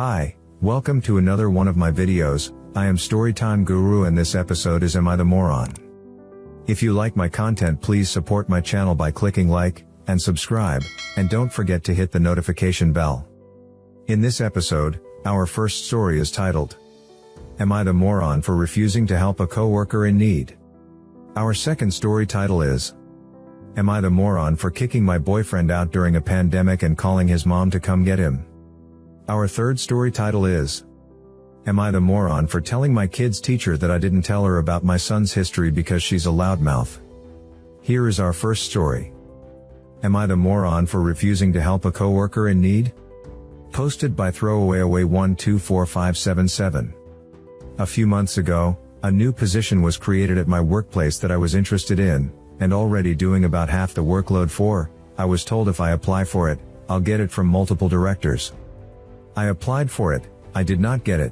Hi, welcome to another one of my videos. I am Storytimeguru and this episode is Am I the Moron? If you like my content, please support my channel by clicking like and subscribe, and don't forget to hit the notification bell. In this episode, our first story is titled, Am I the Moron for Refusing to Help a Coworker in Need? Our second story title is, Am I the Moron for Kicking My Boyfriend Out During a Pandemic and Calling His Mom to Come Get Him? Our third story title is, Am I the Moron for Telling My Kid's Teacher that I didn't tell her about my son's history because she's a loudmouth? Here is our first story. Am I the Moron for Refusing to Help a Coworker in Need? Posted by throwaway124577. A few months ago, a new position was created at my workplace that I was interested in, and already doing about half the workload for. I was told if I apply for it, I'll get it from multiple directors. I applied for it, I did not get it.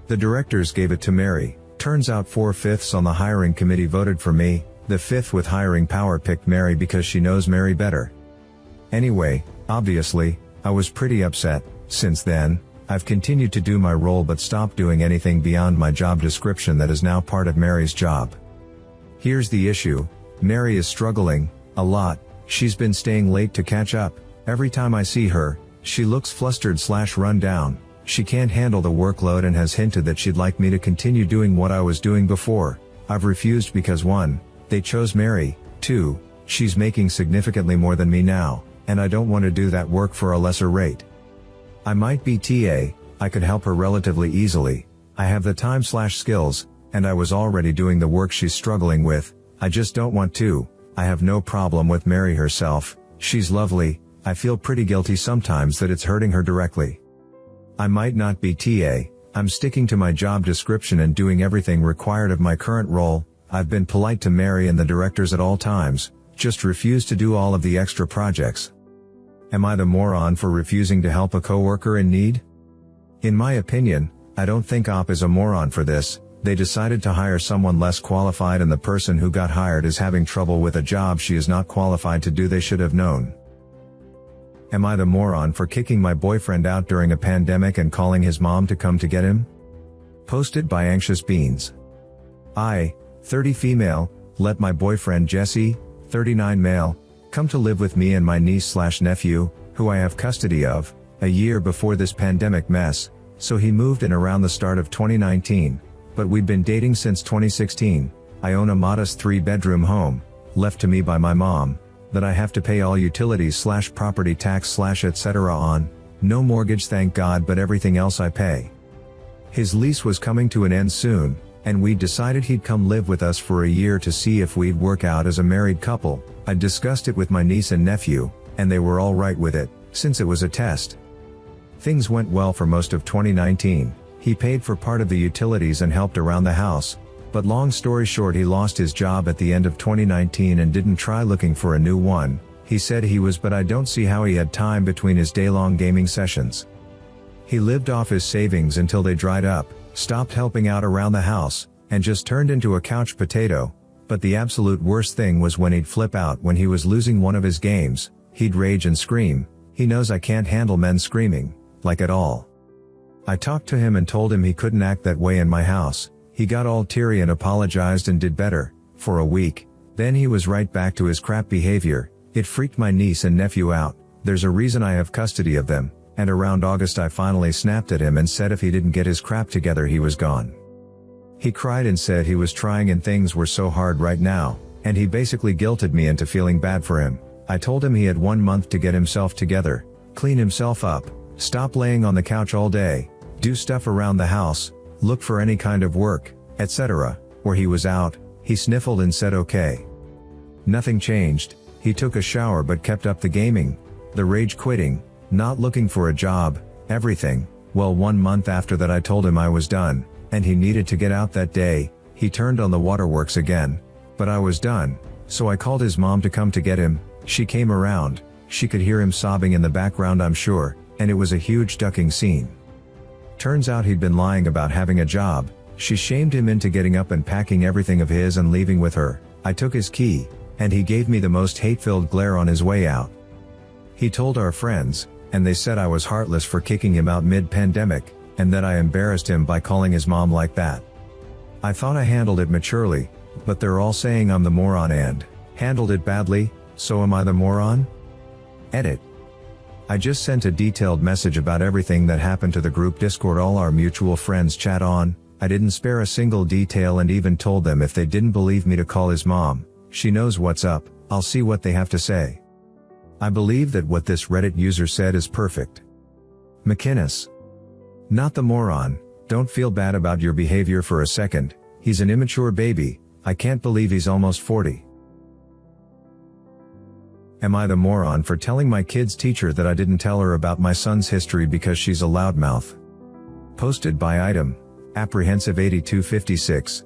The directors gave it to Mary. Turns out 4/5 on the hiring committee voted for me. The 5th with hiring power picked Mary because she knows Mary better. Anyway, obviously, I was pretty upset. Since then, I've continued to do my role but stopped doing anything beyond my job description that is now part of Mary's job. Here's the issue. Mary is struggling a lot. She's been staying late to catch up. Every time I see her, she looks flustered/run down. She can't handle the workload and has hinted that she'd like me to continue doing what I was doing before. I've refused because 1, they chose Mary, 2, she's making significantly more than me now, and I don't want to do that work for a lesser rate. I might be TA, I could help her relatively easily. I have the time/skills, and I was already doing the work she's struggling with. I just don't want to. I have no problem with Mary herself. She's lovely. I feel pretty guilty sometimes that it's hurting her directly. I might not be TA, I'm sticking to my job description and doing everything required of my current role. I've been polite to Mary and the directors at all times, just refuse to do all of the extra projects. Am I the moron for refusing to help a coworker in need? In my opinion, I don't think OP is a moron for this. They decided to hire someone less qualified and the person who got hired is having trouble with a job she is not qualified to do. They should have known. Am I the moron for kicking my boyfriend out during a pandemic and calling his mom to come to get him? Posted by Anxious Beans. I, 30 female, let my boyfriend Jesse, 39 male, come to live with me and my niece/nephew, who I have custody of, a year before this pandemic mess, so he moved in around the start of 2019, but we'd been dating since 2016. I own a modest 3-bedroom home, left to me by my mom, that I have to pay all utilities/property tax/etc. on. No mortgage thank God, but everything else I pay. His lease was coming to an end soon, and we decided he'd come live with us for a year to see if we'd work out as a married couple. I discussed it with my niece and nephew, and they were all right with it, since it was a test. Things went well for most of 2019. He paid for part of the utilities and helped around the house. But long story short, he lost his job at the end of 2019 and didn't try looking for a new one. He said he was, but I don't see how he had time between his day-long gaming sessions. He lived off his savings until they dried up, stopped helping out around the house, and just turned into a couch potato. But the absolute worst thing was when he'd flip out when he was losing one of his games. He'd rage and scream. He knows I can't handle men screaming, like at all. I talked to him and told him he couldn't act that way in my house. He got all teary and apologized and did better, for a week. Then he was right back to his crap behavior. It freaked my niece and nephew out. There's a reason I have custody of them, and around August I finally snapped at him and said if he didn't get his crap together he was gone. He cried and said he was trying and things were so hard right now, and he basically guilted me into feeling bad for him. I told him he had 1 month to get himself together, clean himself up, stop laying on the couch all day, do stuff around the house, look for any kind of work, etc. Where he was out, he sniffled and said okay. Nothing changed. He took a shower but kept up the gaming, the rage quitting, not looking for a job, everything. Well, 1 month after that I told him I was done, and he needed to get out that day. He turned on the waterworks again. But I was done, so I called his mom to come to get him. She came around. She could hear him sobbing in the background, I'm sure, and it was a huge ducking scene. Turns out he'd been lying about having a job. She shamed him into getting up and packing everything of his and leaving with her. I took his key, and he gave me the most hate-filled glare on his way out. He told our friends, and they said I was heartless for kicking him out mid-pandemic, and that I embarrassed him by calling his mom like that. I thought I handled it maturely, but they're all saying I'm the moron and handled it badly, so am I the moron? Edit. I just sent a detailed message about everything that happened to the group Discord all our mutual friends chat on. I didn't spare a single detail and even told them if they didn't believe me to call his mom. She knows what's up, I'll see what they have to say. I believe that what this Reddit user said is perfect. McInnes. Not the moron, don't feel bad about your behavior for a second, he's an immature baby, I can't believe he's almost 40. Am I the moron for telling my kid's teacher that I didn't tell her about my son's history because she's a loudmouth? Posted by item, apprehensive 8256.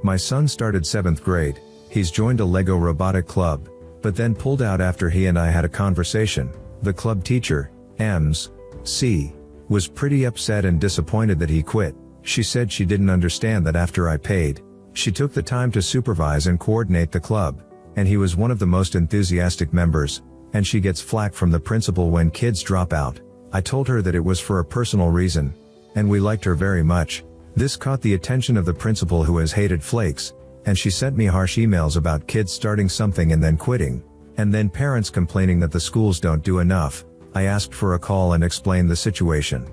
My son started 7th grade, he's joined a Lego robotic club, but then pulled out after he and I had a conversation. The club teacher, AmITheA, was pretty upset and disappointed that he quit. She said she didn't understand that after I paid, she took the time to supervise and coordinate the club, and he was one of the most enthusiastic members, and she gets flack from the principal when kids drop out. I told her that it was for a personal reason, and we liked her very much. This caught the attention of the principal who has hated flakes, and she sent me harsh emails about kids starting something and then quitting, and then parents complaining that the schools don't do enough. I asked for a call and explained the situation.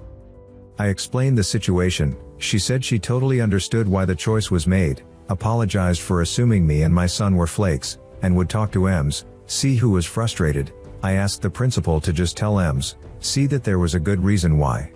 I explained the situation, she said she totally understood why the choice was made, apologized for assuming me and my son were flakes, and would talk to AmITheA who was frustrated. I asked the principal to just tell AmITheA that there was a good reason why.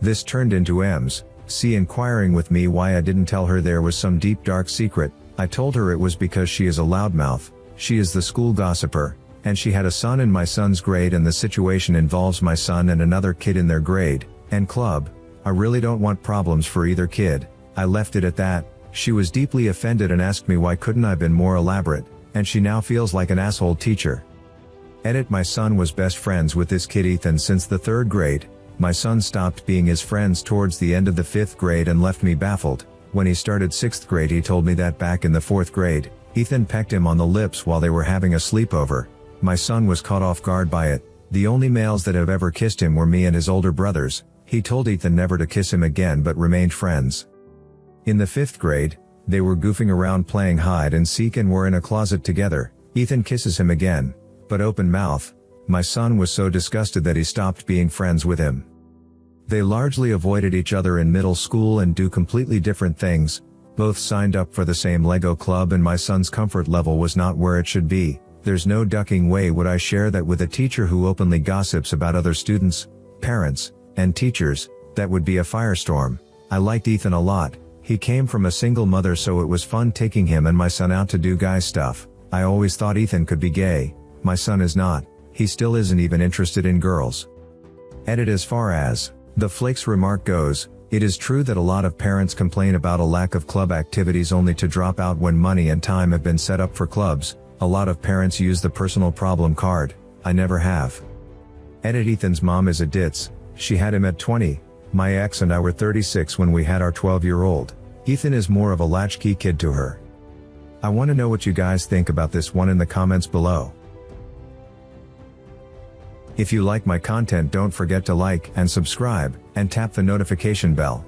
This turned into AmITheA inquiring with me why I didn't tell her there was some deep dark secret. I told her it was because she is a loudmouth, she is the school gossiper, and she had a son in my son's grade and the situation involves my son and another kid in their grade and club. I really don't want problems for either kid. I left it at that. She was deeply offended and asked me why couldn't I have been more elaborate, and she now feels like an asshole teacher. Edit. My son was best friends with this kid Ethan since the 3rd grade. My son stopped being his friends towards the end of the 5th grade and left me baffled. When he started 6th grade he told me that back in the 4th grade, Ethan pecked him on the lips while they were having a sleepover. My son was caught off guard by it. The only males that have ever kissed him were me and his older brothers. He told Ethan never to kiss him again but remained friends. In the 5th grade, they were goofing around playing hide and seek and were in a closet together. Ethan kisses him again, but open mouth. My son was so disgusted that he stopped being friends with him. They largely avoided each other in middle school and do completely different things. Both signed up for the same Lego club and my son's comfort level was not where it should be. There's no ducking way would I share that with a teacher who openly gossips about other students, parents, and teachers. That would be a firestorm. I liked Ethan a lot. He came from a single mother so it was fun taking him and my son out to do guy stuff. I always thought Ethan could be gay. My son is not. He still isn't even interested in girls. Edit. As far as the flakes remark goes, it is true that a lot of parents complain about a lack of club activities only to drop out when money and time have been set up for clubs. A lot of parents use the personal problem card. I never have. Edit. Ethan's mom is a ditz. She had him at 20. My ex and I were 36 when we had our 12-year-old. Ethan is more of a latchkey kid to her. I want to know what you guys think about this one in the comments below. If you like my content, don't forget to like and subscribe, and tap the notification bell.